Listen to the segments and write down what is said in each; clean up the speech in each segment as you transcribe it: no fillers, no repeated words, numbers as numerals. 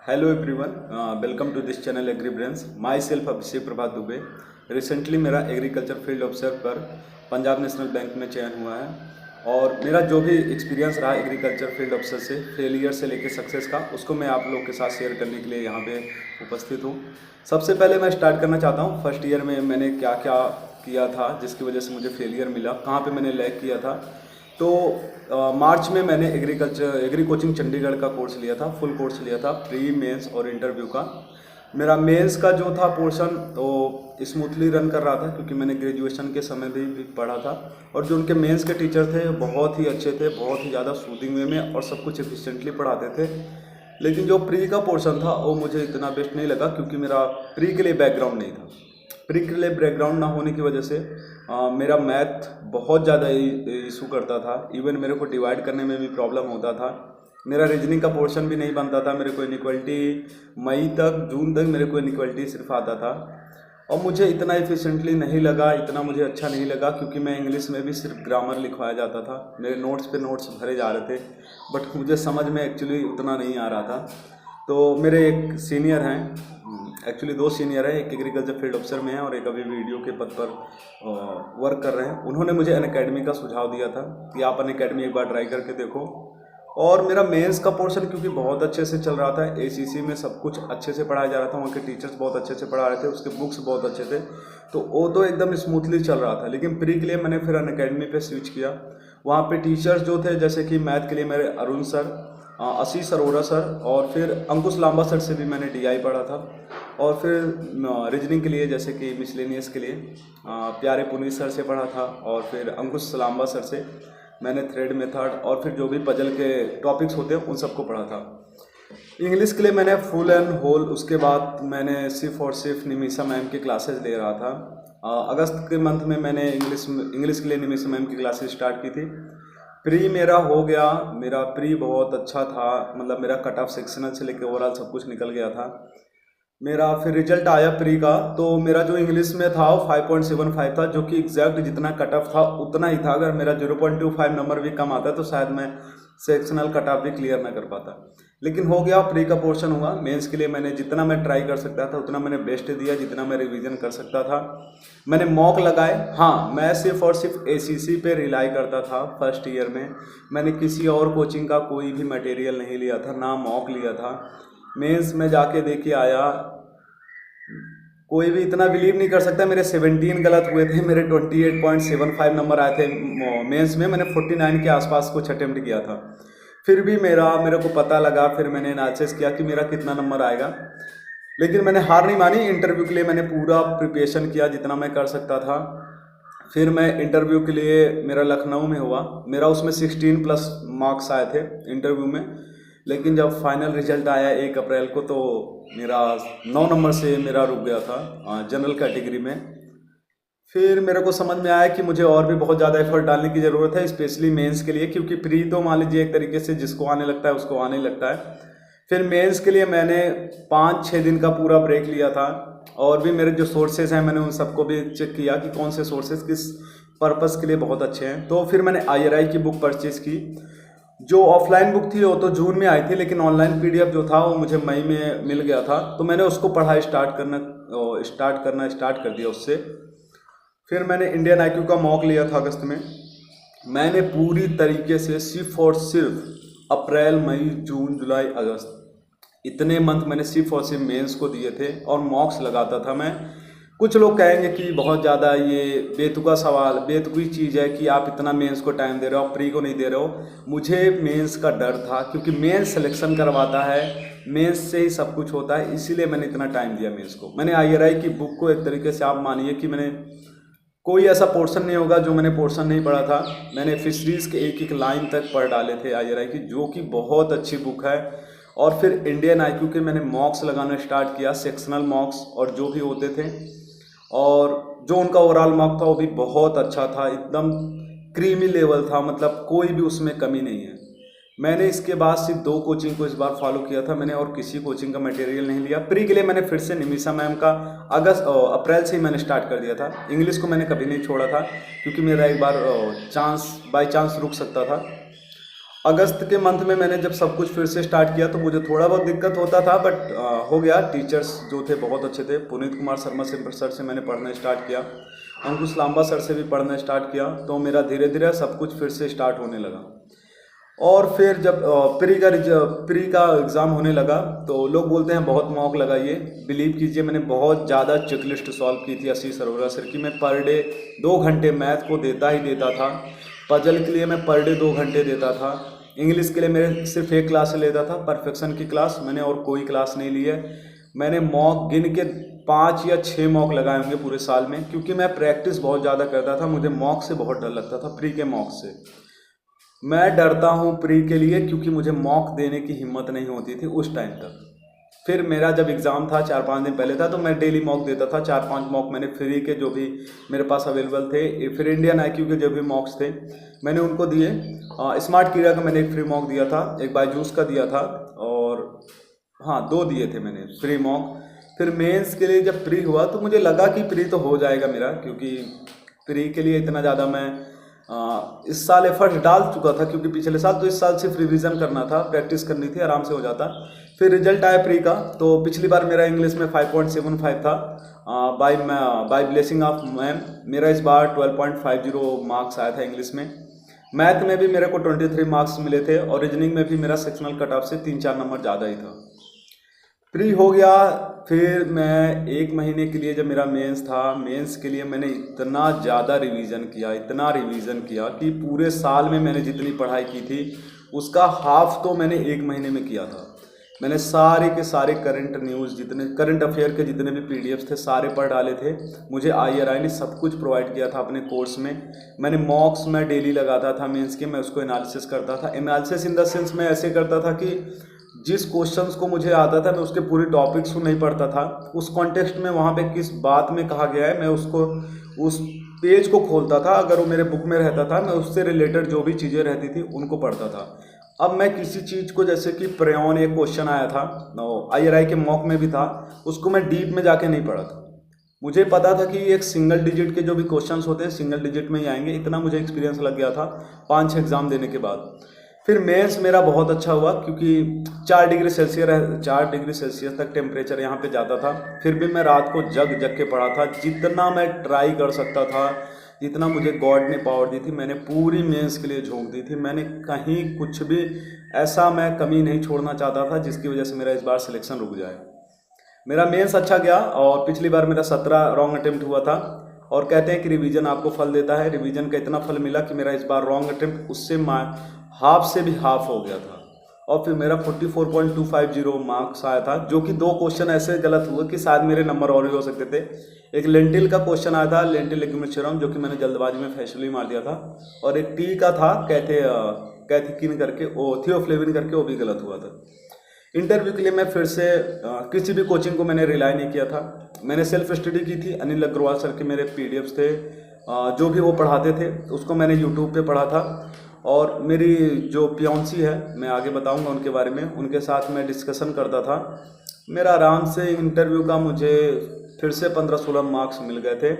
Hello everyone, welcome to this channel agri brains. Myself Abhishek Prabhat Dubey. Recently मेरा agriculture field officer पर Punjab national bank में चयन हुआ है और मेरा जो भी एक्सपीरियंस रहा एग्रीकल्चर फील्ड ऑफिसर से फेलियर से लेकर सक्सेस का, उसको मैं आप लोग के साथ शेयर करने के लिए यहाँ पे उपस्थित हूँ। सबसे पहले मैं स्टार्ट करना चाहता हूँ फर्स्ट ईयर में मैंने क्या क्या किया था जिसकी वजह से मुझे फेलियर मिला, कहाँ पर मैंने लैग किया था। तो मार्च में मैंने एग्री कोचिंग चंडीगढ़ का कोर्स लिया था, फुल कोर्स लिया था, प्री मेंस और इंटरव्यू का। मेरा मेंस का जो था पोर्शन वो स्मूथली रन कर रहा था क्योंकि मैंने ग्रेजुएशन के समय भी पढ़ा था और जो उनके मेंस के टीचर थे बहुत ही अच्छे थे, बहुत ही ज़्यादा सूदिंग वे में और सब कुछ एफिशिएंटली पढ़ाते थे। लेकिन जो प्री का पोर्शन था वो मुझे इतना बेस्ट नहीं लगा क्योंकि मेरा प्री के लिए बैकग्राउंड नहीं था। प्री के लिए बैकग्राउंड ना होने की वजह से मेरा मैथ बहुत ज़्यादा इशू करता था। इवन मेरे को डिवाइड करने में भी प्रॉब्लम होता था। मेरा रीजनिंग का पोर्शन भी नहीं बनता था। मेरे को इनइक्वालिटी जून तक मेरे को इनइक्वालिटी सिर्फ आता था और मुझे इतना एफिशिएंटली नहीं लगा, इतना मुझे अच्छा नहीं लगा क्योंकि मैं इंग्लिश में भी सिर्फ ग्रामर लिखवाया जाता था। मेरे नोट्स पे नोट्स भरे जा रहे थे बट मुझे समझ में एक्चुअली उतना नहीं आ रहा था। तो मेरे एक सीनियर हैं, एक्चुअली दो सीनियर हैं, एक एग्रीकल्चर फील्ड ऑफिसर में है और एक अभी वीडियो के पद पर वर्क कर रहे हैं। उन्होंने मुझे अनअकैडमी का सुझाव दिया था कि आप अनअकैडमी एक बार ट्राई करके देखो। और मेरा मेंस का पोर्शन क्योंकि बहुत अच्छे से चल रहा था, एसीसी में सब कुछ अच्छे से पढ़ाया जा रहा था, वहाँ के टीचर्स बहुत अच्छे से पढ़ा रहे थे, उसके बुक्स बहुत अच्छे थे, तो वो तो एकदम स्मूथली चल रहा था। लेकिन प्री के लिए मैंने फिर अनअकैडमी पे स्विच किया। वहाँ पे टीचर्स जो थे जैसे कि मैथ के लिए मेरे अरुण सर, आशीष अरोड़ा सर और फिर अंकुश लांबा सर से भी मैंने डीआई पढ़ा था। और फिर रीजनिंग के लिए जैसे कि मिसलेनियस के लिए प्यारे पुनीत सर से पढ़ा था और फिर अंकुश लांबा सर से मैंने थ्रेड मेथड और फिर जो भी पजल के टॉपिक्स होते हैं उन सबको पढ़ा था। इंग्लिश के लिए मैंने फुल एंड होल, उसके बाद मैंने सिर्फ और सिर्फ निमिषा मैम की क्लासेस ले रहा था। अगस्त के मंथ में मैंने इंग्लिश के लिए निमिषा मैम की क्लासेस स्टार्ट की थी। प्री मेरा हो गया, मेरा प्री बहुत अच्छा था, मतलब मेरा कट ऑफ सेक्शनल से लेकर ओवरऑल सब कुछ निकल गया था। मेरा फिर रिजल्ट आया प्री का, तो मेरा जो इंग्लिश में था वो 5.75 था, जो कि एग्जैक्ट जितना कट ऑफ था उतना ही था। अगर मेरा 0.25 नंबर भी कम आता तो शायद मैं सेक्शनल कट ऑफ भी क्लियर ना कर पाता। लेकिन हो गया, प्री का पोर्शन हुआ। मेंस के लिए मैंने जितना मैं ट्राई कर सकता था उतना मैंने बेस्ट दिया, जितना मैं रिवीजन कर सकता था। मैंने मॉक लगाए। हाँ, मैं सिर्फ और सिर्फ एसीसी पे रिलाई करता था फर्स्ट ईयर में। मैंने किसी और कोचिंग का कोई भी मटेरियल नहीं लिया था, ना मॉक लिया था। मेंस में जाके देखे आया, कोई भी इतना बिलीव नहीं कर सकता, मेरे 17 गलत हुए थे। मेरे 28.75 नंबर आए थे मेंस में। मैंने 49 के आसपास कुछ अटेम्प्ट किया था। फिर भी मेरे को पता लगा, फिर मैंने एनालिसिस किया कि मेरा कितना नंबर आएगा। लेकिन मैंने हार नहीं मानी। इंटरव्यू के लिए मैंने पूरा प्रिपरेशन किया जितना मैं कर सकता था। फिर मैं इंटरव्यू के लिए, मेरा लखनऊ में हुआ, मेरा उसमें 16+ मार्क्स आए थे इंटरव्यू में। लेकिन जब फाइनल रिजल्ट आया 1 अप्रैल को तो मेरा 9 नंबर से मेरा रुक गया था जनरल कैटेगरी में। फिर मेरे को समझ में आया कि मुझे और भी बहुत ज़्यादा एफर्ट डालने की ज़रूरत है, स्पेशली मेंस के लिए, क्योंकि प्री तो मान लीजिए एक तरीके से जिसको आने लगता है उसको आने लगता है। फिर मेंस के लिए मैंने 5-6 दिन का पूरा ब्रेक लिया था और भी मेरे जो सोर्सेज हैं मैंने उन सबको भी चेक किया कि कौन से सोर्सेज किस पर्पस के लिए बहुत अच्छे हैं। तो फिर मैंने IRI की बुक परचेज़ की। जो ऑफलाइन बुक थी वो तो जून में आई थी, लेकिन ऑनलाइन PDF जो था वो मुझे मई में मिल गया था, तो मैंने उसको पढ़ाई स्टार्ट कर दिया उससे। फिर मैंने इंडियन IQ का मॉक लिया था अगस्त में। मैंने पूरी तरीके से सिर्फ और सिर्फ अप्रैल, मई, जून, जुलाई, अगस्त, इतने मंथ मैंने सिर्फ और सिर्फ मेंस को दिए थे और मॉक्स लगाता था मैं। कुछ लोग कहेंगे कि बहुत ज़्यादा ये बेतुकी चीज़ है कि आप इतना मेंस को टाइम दे रहे हो, प्री को नहीं दे रहे हो। मुझे मेंस का डर था क्योंकि मेंस सिलेक्शन करवाता है, मेंस से ही सब कुछ होता है, इसीलिए मैंने इतना टाइम दिया मेंस को। मैंने IRI की बुक को एक तरीके से आप मानिए कि मैंने कोई ऐसा पोर्शन नहीं होगा जो मैंने पोर्शन नहीं पढ़ा था। मैंने फिशरीज़ के एक लाइन तक पढ़ डाले थे IRI की, जो कि बहुत अच्छी बुक है। और फिर इंडियन IQ के मैंने मॉक्स लगाना स्टार्ट किया, सेक्शनल मॉक्स और जो भी होते थे, और जो उनका ओवरऑल मार्क था वो भी बहुत अच्छा था, एकदम क्रीमी लेवल था, मतलब कोई भी उसमें कमी नहीं है। मैंने इसके बाद सिर्फ 2 कोचिंग को इस बार फॉलो किया था, मैंने और किसी कोचिंग का मटेरियल नहीं लिया। प्री के लिए मैंने फिर से निमिषा मैम का अप्रैल से ही मैंने स्टार्ट कर दिया था। इंग्लिश को मैंने कभी नहीं छोड़ा था क्योंकि मेरा एक बार बाई चांस रुक सकता था। अगस्त के मंथ में मैंने जब सब कुछ फिर से स्टार्ट किया तो मुझे थोड़ा बहुत दिक्कत होता था, बट हो गया। टीचर्स जो थे बहुत अच्छे थे। पुनीत कुमार शर्मा सर से मैंने पढ़ना स्टार्ट किया, अंकुश लांबा सर से भी पढ़ना स्टार्ट किया, तो मेरा धीरे धीरे सब कुछ फिर से स्टार्ट होने लगा। और फिर जब प्री का एग्ज़ाम होने लगा तो लोग बोलते हैं बहुत मॉक लगाइए। बिलीव कीजिए मैंने बहुत ज़्यादा चेकलिस्ट सॉल्व की थी आशीष अरोड़ा सर की। मैं पर डे 2 घंटे मैथ को देता ही देता था। पजल के लिए मैं पर डे 2 घंटे देता था। इंग्लिश के लिए मैं सिर्फ एक क्लास लेता था, परफेक्शन की क्लास। मैंने और कोई क्लास नहीं ली है। मैंने मॉक गिन के 5 या 6 मॉक लगाए होंगे पूरे साल में, क्योंकि मैं प्रैक्टिस बहुत ज़्यादा करता था। मुझे मॉक से बहुत डर लगता था, प्री के मॉक से। मैं डरता हूँ प्री के लिए क्योंकि मुझे मॉक देने की हिम्मत नहीं होती थी उस टाइम तक। फिर मेरा जब एग्ज़ाम था 4-5 दिन पहले था, तो मैं डेली मॉक देता था। 4-5 मॉक मैंने फ्री के जो भी मेरे पास अवेलेबल थे, फिर इंडियन IQ के जो भी मॉक्स थे मैंने उनको दिए। स्मार्ट कीड़ा का मैंने एक फ्री मॉक दिया था, एक बायजूस का दिया था, और हाँ 2 दिए थे मैंने फ्री मॉक। फिर मेंस के लिए जब प्री हुआ तो मुझे लगा कि प्री तो हो जाएगा मेरा, क्योंकि प्री के लिए इतना ज़्यादा मैं इस साल एफर्ट डाल चुका था, क्योंकि पिछले साल, तो इस साल सिर्फ रिवीजन करना था, प्रैक्टिस करनी थी, आराम से हो जाता। फिर रिजल्ट आया प्री का, तो पिछली बार मेरा इंग्लिश में 5.75 था बाय ब्लेसिंग ऑफ मैम। मेरा इस बार 12.50 मार्क्स आया था इंग्लिश में। मैथ में भी मेरे को 23 मार्क्स मिले थे, और रीजनिंग में भी मेरा सेक्शनल कट ऑफ से 3-4 नंबर ज़्यादा ही था। प्री हो गया। फिर मैं 1 महीने के लिए जब मेरा मेंस था, मेंस के लिए मैंने इतना ज़्यादा इतना रिवीजन किया कि पूरे साल में मैंने जितनी पढ़ाई की थी उसका हाफ तो मैंने 1 महीने में किया था। मैंने सारे के सारे करंट अफेयर के जितने भी PDFs थे सारे पढ़ डाले थे। मुझे IRI ने सब कुछ प्रोवाइड किया था अपने कोर्स में। मैंने मॉक्स मैं डेली लगाता था मेंस के, मैं उसको एनालिसिस करता था। एनालिसिस इन द सेंस मैं ऐसे करता था कि जिस क्वेश्चंस को मुझे आता था मैं उसके पूरे टॉपिक्स को नहीं पढ़ता था, उस कॉन्टेक्स्ट में वहाँ पे किस बात में कहा गया है मैं उसको उस पेज को खोलता था। अगर वो मेरे बुक में रहता था मैं उससे रिलेटेड जो भी चीज़ें रहती थी उनको पढ़ता था। अब मैं किसी चीज़ को, जैसे कि प्रेऑन एक क्वेश्चन आया था, IRI के मॉक में भी था, उसको मैं डीप में जाके नहीं पढ़ा था। मुझे पता था कि एक सिंगल डिजिट के जो भी क्वेश्चंस होते हैं सिंगल डिजिट में ही आएंगे, इतना मुझे एक्सपीरियंस लग गया था 5-6 एग्ज़ाम देने के बाद। फिर मेंस मेरा बहुत अच्छा हुआ, क्योंकि 4 डिग्री सेल्सियस तक टेम्परेचर यहाँ पे जाता था। फिर भी मैं रात को जग के पढ़ा था। जितना मैं ट्राई कर सकता था, जितना मुझे गॉड ने पावर दी थी, मैंने पूरी मेंस के लिए झोंक दी थी। मैंने कहीं कुछ भी ऐसा मैं कमी नहीं छोड़ना चाहता था जिसकी वजह से मेरा इस बार सिलेक्शन रुक जाए। मेरा मेंस अच्छा गया, और पिछली बार मेरा 17 रॉन्ग अटेम्प्ट हुआ था। और कहते हैं कि रिवीजन आपको फल देता है। रिवीजन का इतना फल मिला कि मेरा इस बार रॉन्ग अटेम्प्ट उससे हाफ से भी हाफ हो गया था, और फिर मेरा 44.250 मार्क्स आया था, जो कि 2 क्वेश्चन ऐसे गलत हुए कि शायद मेरे नंबर और भी हो सकते थे। एक लेंटिल का क्वेश्चन आया था, लेंटिल लेग्यूमिनोरम, जो कि मैंने जल्दबाजी में फैसली मार दिया था, और एक टी का था कैथेकिन करके, वो थियोफ्लेविन करके, वो भी गलत हुआ था। इंटरव्यू के लिए मैं फिर से किसी भी कोचिंग को मैंने रिलाई नहीं किया था। मैंने सेल्फ स्टडी की थी। अनिल अग्रवाल सर के मेरे PDFs थे, जो भी वो पढ़ाते थे उसको मैंने यूट्यूब पे पढ़ा था। और मेरी जो पियोंसी है, मैं आगे बताऊंगा उनके बारे में, उनके साथ मैं डिस्कशन करता था। मेरा आराम से इंटरव्यू का मुझे फिर से 15-16 मार्क्स मिल गए थे,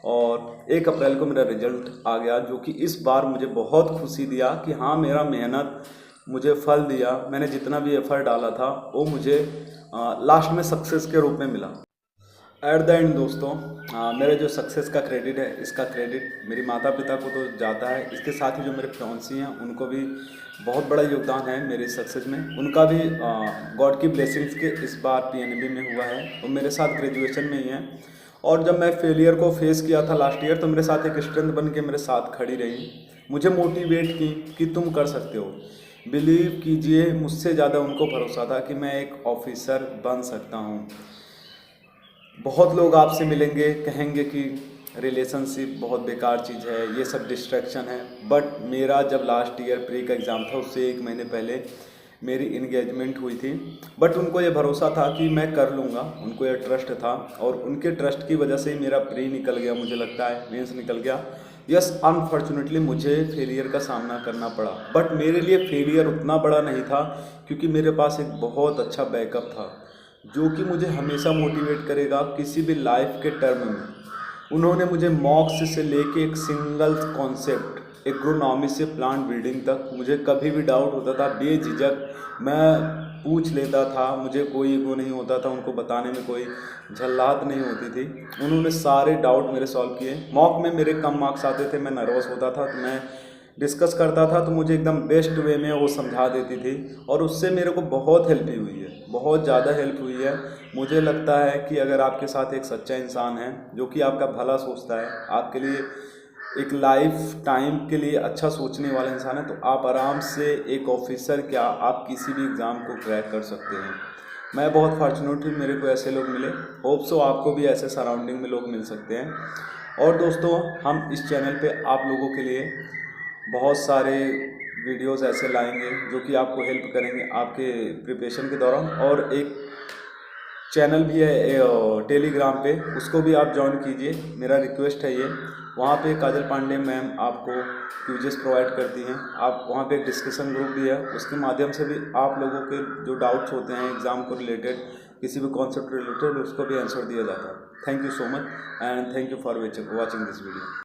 और 1 अप्रैल को मेरा रिजल्ट आ गया, जो कि इस बार मुझे बहुत खुशी दिया कि हाँ मेरा मेहनत मुझे फल दिया। मैंने जितना भी एफर्ट डाला था वो मुझे लास्ट में सक्सेस के रूप में मिला। एट द एंड दोस्तों, मेरे जो सक्सेस का क्रेडिट है, इसका क्रेडिट मेरे माता पिता को तो जाता है। इसके साथ ही जो मेरे फियांसी हैं उनको भी बहुत बड़ा योगदान है मेरे सक्सेस में। उनका भी गॉड की ब्लेसिंग्स के इस बार PNB में हुआ है। वो मेरे साथ ग्रेजुएशन में ही हैं, और जब मैं फेलियर को फेस किया था लास्ट ईयर, तो मेरे साथ एक स्ट्रेंथ बन के मेरे साथ खड़ी रही, मुझे मोटिवेट की कि तुम कर सकते हो। बिलीव कीजिए, मुझसे ज़्यादा उनको भरोसा था कि मैं एक ऑफिसर बन सकता हूँ। बहुत लोग आपसे मिलेंगे, कहेंगे कि रिलेशनशिप बहुत बेकार चीज़ है, ये सब डिस्ट्रैक्शन है, बट मेरा जब लास्ट ईयर प्री का एग्ज़ाम था उससे 1 महीने पहले मेरी इंगेजमेंट हुई थी। बट उनको ये भरोसा था कि मैं कर लूँगा, उनको ये ट्रस्ट था, और उनके ट्रस्ट की वजह से ही मेरा प्री निकल गया, मुझे लगता है मेंस निकल गया। यस, अनफॉर्चुनेटली मुझे फेलियर का सामना करना पड़ा, बट मेरे लिए फेलियर उतना बड़ा नहीं था, क्योंकि मेरे पास एक बहुत अच्छा बैकअप था जो कि मुझे हमेशा मोटिवेट करेगा किसी भी लाइफ के टर्म में। उन्होंने मुझे मॉक्स से लेके एक सिंगल कॉन्सेप्ट एग्रोनॉमी से प्लांट ब्रीडिंग तक मुझे कभी भी डाउट होता था बेझिझक मैं पूछ लेता था। मुझे कोई वो नहीं होता था, उनको बताने में कोई झल्लाहट नहीं होती थी। उन्होंने सारे डाउट मेरे सॉल्व किए। मॉक में मेरे कम मार्क्स आते थे, मैं नर्वस होता था, तो मैं डिस्कस करता था तो मुझे एकदम बेस्ट वे में वो समझा देती थी और उससे मेरे को बहुत हेल्प हुई है, बहुत ज़्यादा हेल्प हुई है। मुझे लगता है कि अगर आपके साथ एक सच्चा इंसान है जो कि आपका भला सोचता है, आपके लिए एक लाइफ टाइम के लिए अच्छा सोचने वाला इंसान है, तो आप आराम से एक ऑफिसर क्या आप किसी भी एग्ज़ाम को क्रैक कर सकते हैं। मैं बहुत फॉर्चुनेट हूँ, मेरे को ऐसे लोग मिले। होप सो आपको भी ऐसे सराउंडिंग में लोग मिल सकते हैं। और दोस्तों, हम इस चैनल पे आप लोगों के लिए बहुत सारे वीडियोस ऐसे लाएंगे जो कि आपको हेल्प करेंगे आपके प्रिपरेशन के दौरान। और एक चैनल भी है टेलीग्राम पे, उसको भी आप ज्वाइन कीजिए, मेरा रिक्वेस्ट है ये। वहाँ पे काजल पांडे मैम आपको क्विजेस प्रोवाइड करती हैं। आप वहाँ पे एक डिस्कशन ग्रुप भी है, उसके माध्यम से भी आप लोगों के जो डाउट्स होते हैं एग्ज़ाम को रिलेटेड, किसी भी कॉन्सेप्ट रिलेटेड, उसको भी आंसर दिया जाता है। Thank you so much and thank you for watching this video.